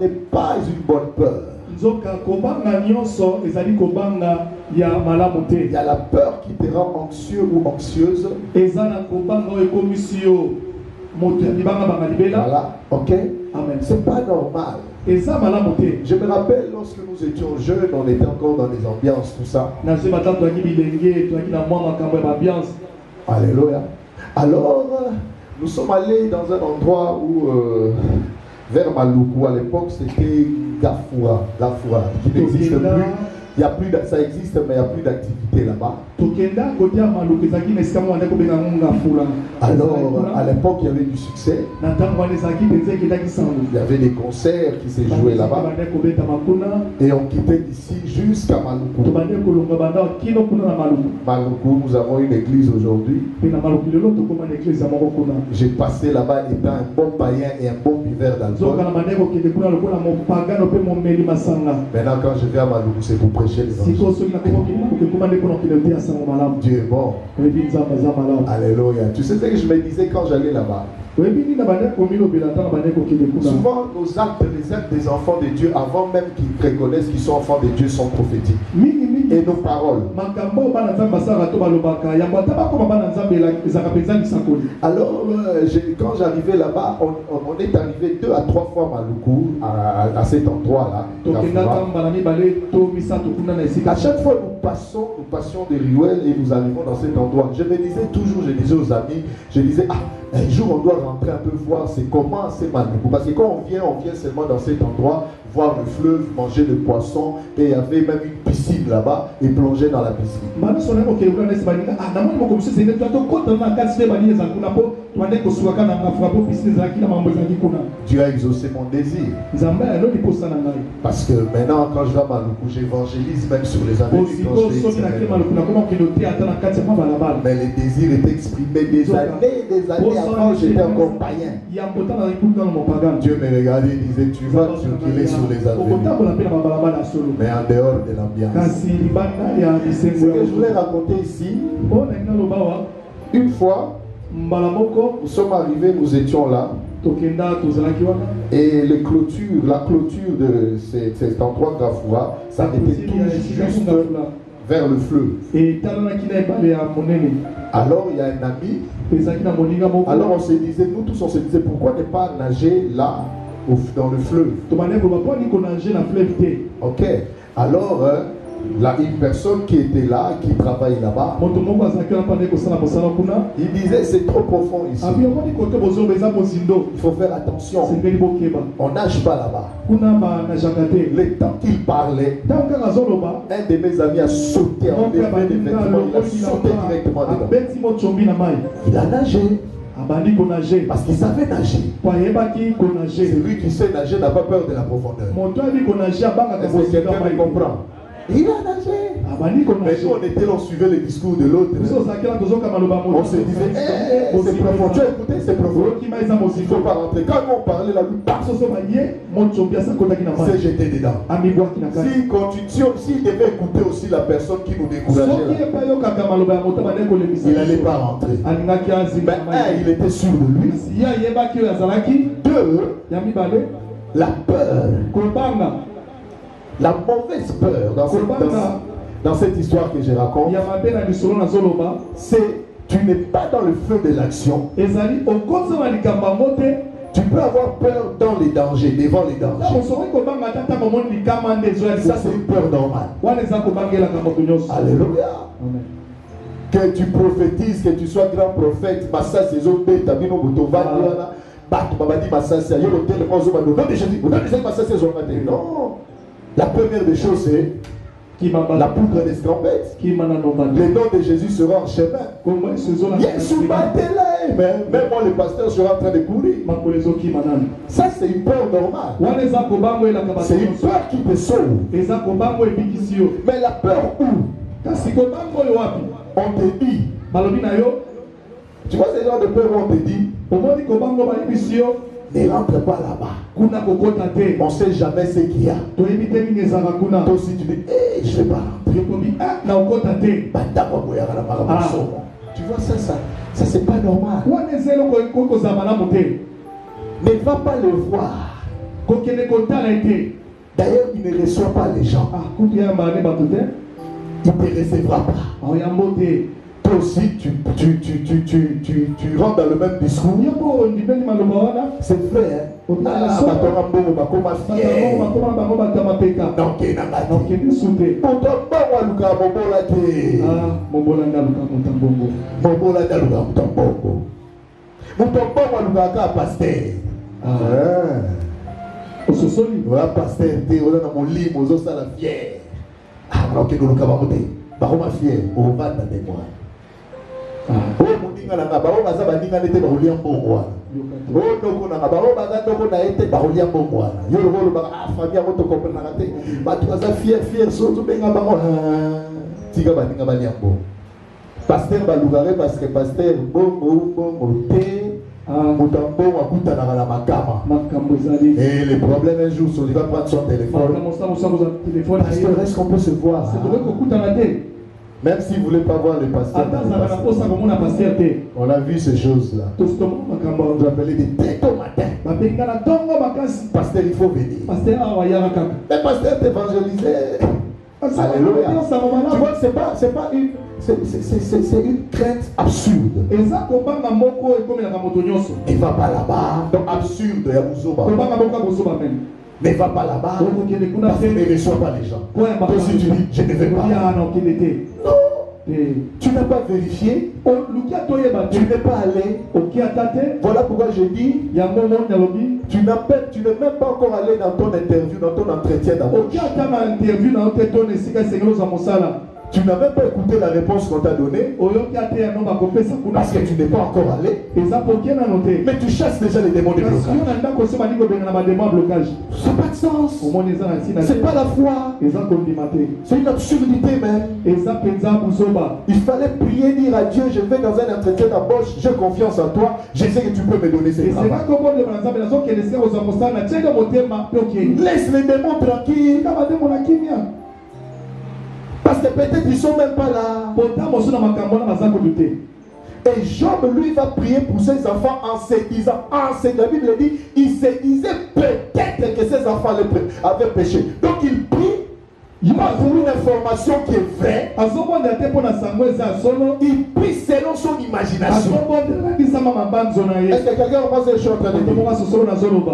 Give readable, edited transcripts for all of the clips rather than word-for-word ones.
n'est pas une bonne peur. Il y a la peur qui te rend anxieux ou anxieuse. Voilà, ok? Amen. C'est pas normal. Je me rappelle lorsque nous étions jeunes, on était encore dans les ambiances, tout ça. Alléluia. Alors, nous sommes allés dans un endroit où, vers Maluku, à l'époque, c'était Gafoura, qui n'existe plus. Il y a plus, ça existe, mais il n'y a plus d'activité là-bas. Alors, à l'époque, il y avait du succès. Il y avait des concerts qui s'est joués là-bas. Et on quittait d'ici jusqu'à Maluku. Maluku, nous avons une église aujourd'hui. J'ai passé là-bas étant un bon païen et un bon buveur d'alcool. Maintenant, quand je vais à Maluku, c'est pour prêcher l'évangile. Dieu est bon. Alléluia. Tu sais ce que je me disais quand j'allais là-bas? Souvent, nos actes, les actes des enfants de Dieu, avant même qu'ils reconnaissent qu'ils sont enfants de Dieu, sont prophétiques. Et nos paroles. Alors, quand j'arrivais là-bas, on est arrivé 2 à 3 fois à Maluku, à cet endroit-là. À chaque fois, nous passions des ruelles et nous arrivons dans cet endroit. Je me disais toujours, je disais aux amis, je disais, un jour on doit rentrer un peu voir c'est comment c'est Maluku. Parce que quand on vient seulement dans cet endroit, voir le fleuve, manger le poisson, et il y avait même une piscine là-bas, et plonger dans la piscine. Dieu a exaucé mon désir. Parce que maintenant, quand je vais à Maluku, j'évangélise même sur les avenues. Mais les désirs étaient exprimés des années avant, j'étais encore païen. Dieu me regardait et disait, tu vas circuler sur les avenues, mais en dehors de l'ambiance. Ce que je voulais raconter ici, une fois, nous sommes arrivés, nous étions là, et la clôture de cet endroit Gafoura, ça était tout juste vers le fleuve. Alors il y a un ami, alors on se disait, nous tous on se disait, pourquoi ne pas nager là dans le fleuve? Ok, alors là, une personne qui était là, qui travaille là-bas, il disait c'est trop profond ici. Il faut faire attention. On nage pas là-bas. Le temps qu'il parlait, un de mes amis a sauté en effet des vêtements, il a sauté directement dedans. Il a nagé. Parce qu'il savait nager. Celui qui sait nager n'a pas peur de la profondeur. Est-ce que quelqu'un me comprend? Il a nagé. Mais nous on était là, on suivait les discours de l'autre. On se disait, c'est profond. Tu as écouté, c'est profond. Il ne faut pas rentrer. Quand on parlait là, lui, c'est jeté dedans. S'il devait écouter aussi la personne qui nous décourageait, il n'allait pas rentrer. Mais il était sûr de lui. 2, la peur. La mauvaise peur dans cette histoire que je raconte, c'est tu n'es pas dans le feu de l'action. Tu peux avoir peur dans les dangers, devant les dangers. Ça c'est une peur normale. Alléluia. Que tu prophétises, que tu sois grand prophète, non. La première des choses, c'est la poudre d'escampette. Le nom de Jésus sera en chemin. Même moi, le pasteur sera en train de courir. Ça, c'est une peur normale. C'est une peur qui te sauve. Mais la peur où on te dit, tu vois ce genre de peur où on te dit, ne rentre pas là-bas. On ne sait jamais ce qu'il y a. Toi aussi tu dis, je ne vais pas rentrer. Tu vois ça c'est pas normal. Ne va pas le voir. D'ailleurs, il ne reçoit pas les gens. Il ne te recevra pas. Toi aussi, tu rentres dans le même discours. C'est vrai. Pasteur balugare parce que pasteur et le problème un jour, il va prendre son téléphone. Pasteur, est-ce qu'on peut se voir? Même si vous ne voulez pas voir le pasteur, on a vu ces choses-là. Vous appelez des têtes au matin. Pasteur, il faut venir. Mais pasteur t'évangéliser. Alléluia. Tu vois, c'est pas une. C'est une crainte absurde. Ne va pas là-bas. Donc absurde. Ne va pas là-bas. Parce qu'il ne reçoit pas les gens. Donc si tu dis, je ne vais pas. Non. Tu n'as pas vérifié. Tu n'es pas allé. Voilà pourquoi je dis, tu n'es même pas encore allé dans ton interview, dans ton entretien d'abord. Tu n'as même pas écouté la réponse qu'on t'a donnée parce que tu n'es pas encore allé. Mais tu chasses déjà les démons de blocage. Ça n'a pas de sens. C'est pas la foi. C'est une absurdité même. Il fallait prier, dire à Dieu, je vais dans un entretien d'embauche, j'ai confiance en toi, je sais que tu peux me donner ces travaux. Laisse les démons tranquilles. Parce que peut-être ils ne sont même pas là. Et Job, lui, va prier pour ses enfants en se disant, la Bible dit, il se disait peut-être que ses enfants avaient péché. Donc il prie. Il m'a pour une information qui est vraie. Il prie selon son imagination. Est-ce que quelqu'un pense que je suis en train de dire?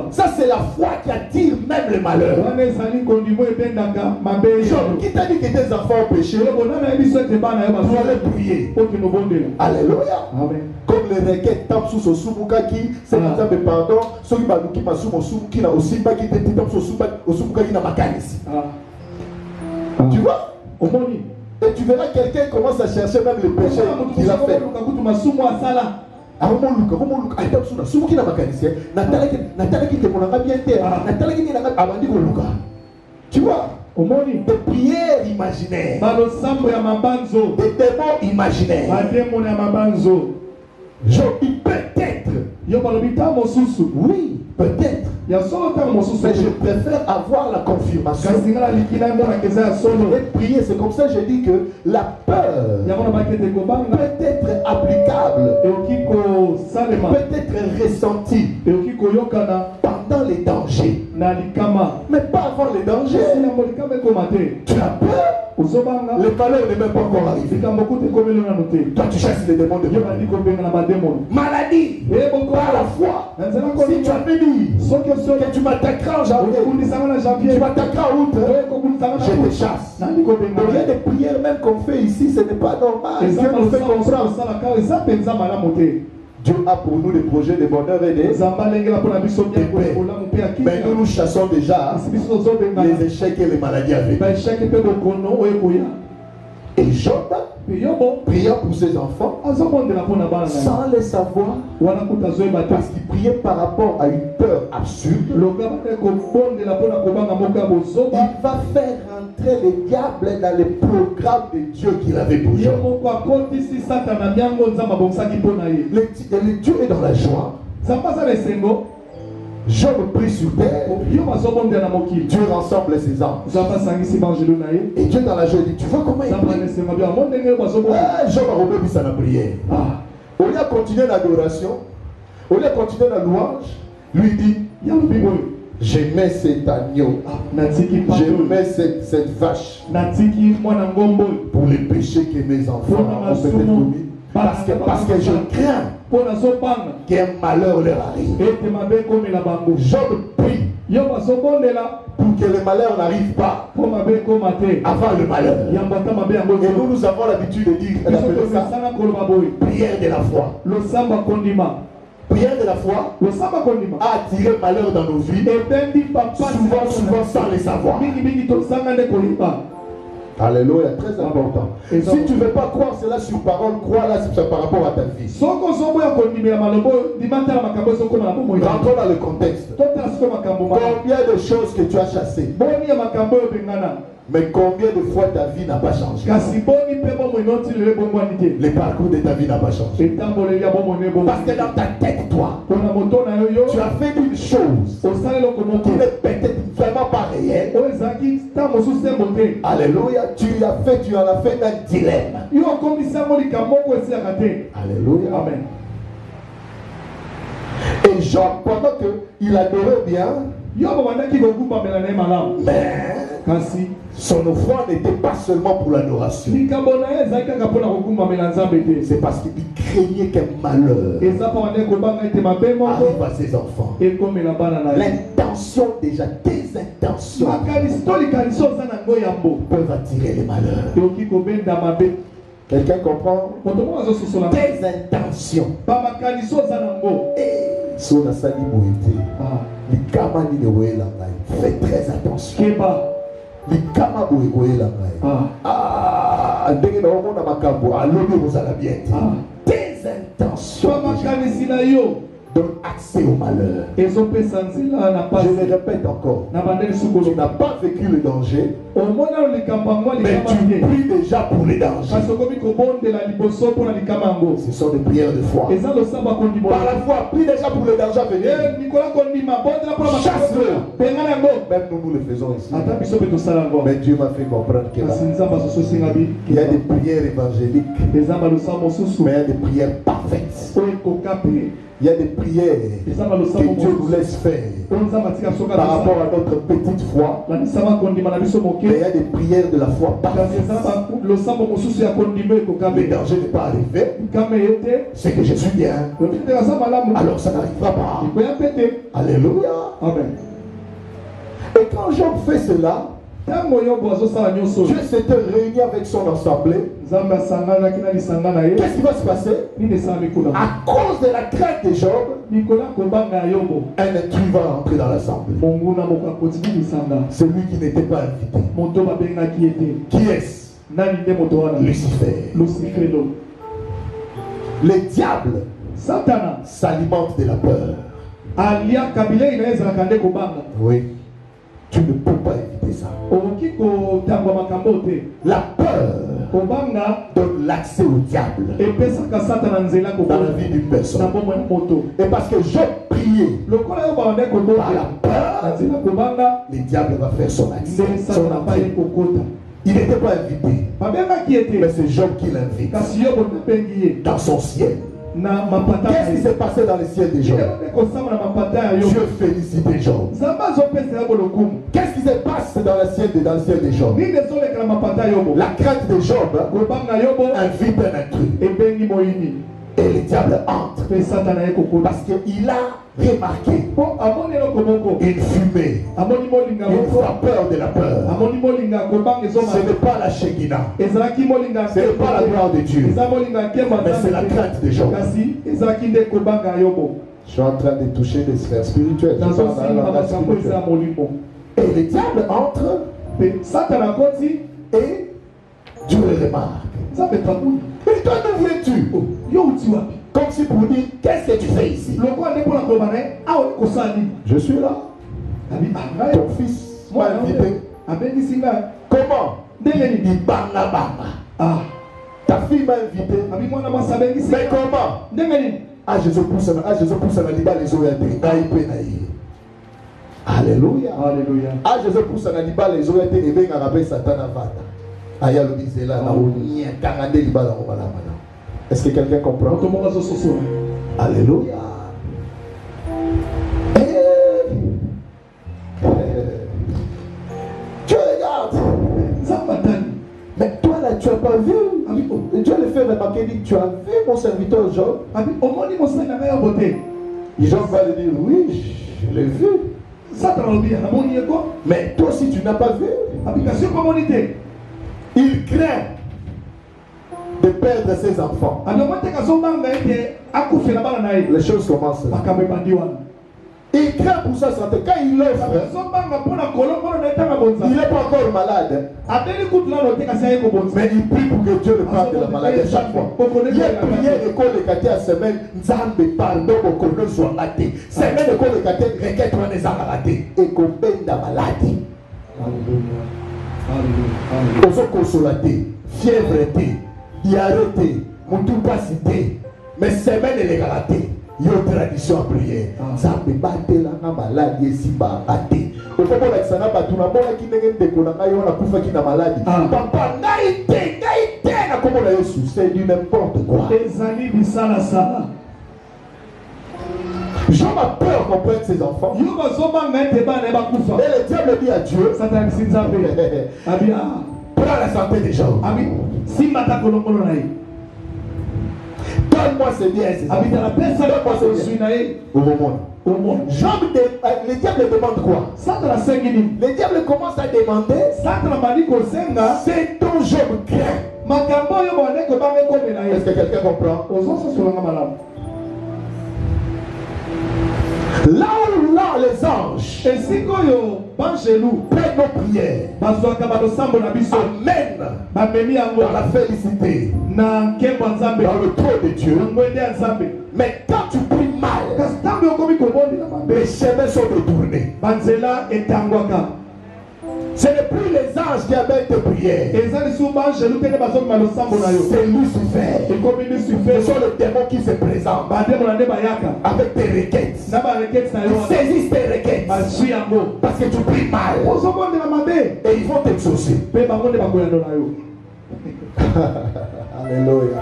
Ça, c'est la foi qui attire même le malheur. Job, qui t'a dit que tes enfants ont péché? Vous allez prier. Alléluia. Comme les requêtes tapent sous ce soumukaki, c'est comme ça, mais pardon, ceux qui m'a qui n'a aussi pas qui tapent sous ce soumukaki n'a pas ici. Tu vois? Et tu verras quelqu'un commence à chercher même le péché qu'il a fait. Tu vois? Des prières imaginaires. Des démons imaginaires. Je dis peut-être. Oui, peut-être. Mais je préfère avoir la confirmation. Et prier, c'est comme ça que je dis que la peur peut être applicable, peut être ressentie pendant les dangers, mais pas avant les dangers. Tu as peur. Le malheur n'est même pas encore arrivé. Toi, tu chasses les démons de maladie. Par la foi. Si tu as béni que tu m'attaqueras en janvier, tu m'attaqueras en août, je te chasse. Donc il y a des prières même qu'on fait ici, ce n'est pas normal. Dieu nous fait comprendre. Dieu a pour nous des projets de bonheur et de paix. Mais nous chassons déjà les échecs et les maladies avec. Et Job, priant pour ses enfants, sans les savoir, parce qu'il priait par rapport à une peur absurde, il va faire rentrer les diables dans les programmes de Dieu qu'il avait pour Job. Le Dieu est dans la joie. Job prie sur terre. Dieu rassemble ses anges. Et Dieu dans la joie dit, tu vois comment il prie? Job a remis sa prière. Au lieu de continuer l'adoration, au lieu de continuer la louange, lui dit, J'aimais cet agneau. J'aimais cette vache. Pour les péchés que mes enfants ont peut-être commis. Parce que je crains qu'un malheur leur arrive. Job prie pour que le malheur n'arrive pas avant le malheur. Et nous avons l'habitude de dire ça, prière de la foi. Prière de la foi a attiré malheur dans nos vies, souvent sans le savoir. Alléluia, très important. Si tu ne veux pas croire cela sur parole, crois-la par rapport à ta vie. Rentrons dans le contexte. Combien de choses que tu as chassées, mais combien de fois ta vie n'a pas changé? Le parcours de ta vie n'a pas changé. Parce que dans ta tête, toi, tu as fait une chose qui n'est peut-être vraiment pas réelle. Alléluia, tu en as fait un dilemme. Alléluia. Amen. Et Job, pendant qu'il adorait bien, mais son offrande n'était pas seulement pour l'adoration. C'est parce qu'il craignait qu'un malheur arrive à ses enfants. L'intention, déjà des intentions, peuvent attirer les malheurs. Quelqu'un comprend? Des intentions. Fais très attention. Des intentions donne accès au malheur. Je le répète encore. Tu n'as pas vécu le danger, mais tu pries déjà pour les dangers. Ce sont des prières de foi. Par la foi, prie déjà pour les dangers à venir. Chasse-le. Même nous le faisons ici. Mais Dieu m'a fait comprendre qu'il y a des prières évangéliques, mais il y a des prières parfaites. Il y a des prières que Dieu nous laisse faire par rapport à notre petite foi. Mais il y a des prières de la foi parfaite. Le danger n'est pas arrivé. C'est que je suis bien. Alors ça n'arrivera pas. Alléluia. Amen. Et quand Job fait cela, Dieu s'était réuni avec son assemblée. Qu'est-ce qui va se passer? À cause de la crainte de Job, un intrus va rentrer dans l'assemblée. Celui qui n'était pas invité. Qui est-ce? Lucifer. Le diable s'alimente de la peur. Oui. Tu ne peux pas éviter ça. La peur donne l'accès au diable dans la vie d'une personne. Et parce que j'ai prié par la peur, le diable va faire son accès. Il n'était pas invité, mais c'est Job qui l'invite dans son ciel. Qu'est-ce qui s'est passé dans le ciel de Job? Dieu félicite Job. Qu'est-ce qui se passe dans le ciel de Job? La crainte de Job invite un intrus. Et le diable entre parce qu'il a remarqué une fumée, une vapeur de la peur. Ce n'est pas la Shekinah, ce n'est pas la gloire de Dieu, mais c'est la crainte de Job. Je suis en train de toucher des sphères spirituelles. Et le diable entre et Dieu le remarque. Mais toi, d'où viens-tu? Comme si pour dire, qu'est-ce que tu fais ici? Je suis là. Ton fils m'a invité. Comment? Il banga banga. Ta fille m'a invité. Mais comment? Ah, je pousse à la liba les oreilles. Alléluia. Ah, je pousse à la liba les oreilles et bien à Satan avata. Aya le disait là, est-ce que quelqu'un comprend? Alléluia. pas vu? Dieu le fait remarquer, dit, tu as vu mon serviteur Job? Job va lui dire, oui, je l'ai vu. Mais toi aussi tu n'as pas vu. Il craint de perdre ses enfants. Les choses commencent là. Il craint pour sa santé. Quand il l'offre, il n'est pas encore malade. Mais il prie pour que Dieu le parle de la maladie à chaque fois. Il a prié l'école de Katia à semaine. Nzambe pardon pour qu'on ne soit maté. Semaine l'école de Katia requête on est malade. Et qu'on baigne la maladie. On se consolater, fièvre, diarrhée, moutoucacité. Mais semaine elle est galatée. Il y a une tradition à prier. Ça peut battre la maladie si bas athée. Au moment où ça n'a pas tout le monde qui n'est pas déconné, il y a une qui n'a maladie. Papa, naïté, comment on a eu c'est du n'importe quoi. Job a peur qu'on prenne ses enfants. Et le diable dit à Dieu, prends la santé des gens. Donne-moi ces biens, ces enfants. Job, le diable demande quoi? Le diable commence à demander c'est dont Job craint. Est-ce que quelqu'un comprend? Là où les anges prennent nos prières, amène dans la félicité, dans le trône de Dieu. Mais quand tu pries mal, les chemins sont détournés. Ce n'est plus les anges qui amènent tes prières. C'est Lucifer. Ce sont les démons qui se présentent avec tes requêtes. Ils saisissent tes requêtes parce que tu pries mal. Et ils vont t'exaucer. Alléluia.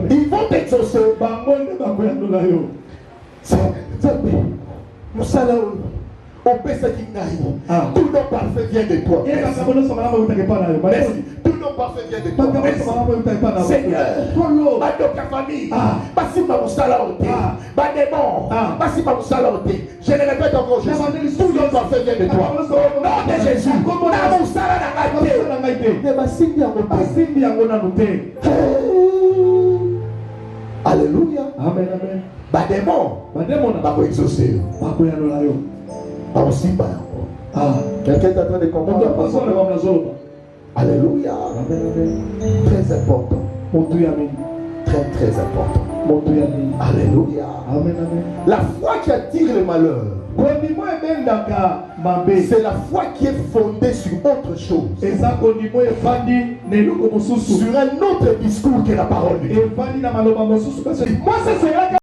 Ils vont t'exaucer. Nous salons. Tout le parfait vient de toi. Merci. Tout le parfait vient de toi. Merci. Seigneur, ta famille, je le répète encore, Jésus. Tout le parfait vient de toi. Au nom de Jésus. Alléluia. Amen. Quelqu'un est en train de comprendre. Alléluia. Très important. Très important. Alléluia. La foi qui attire le malheur, c'est la foi qui est fondée sur autre chose. Sur un autre discours que la parole de Dieu. Moi, c'est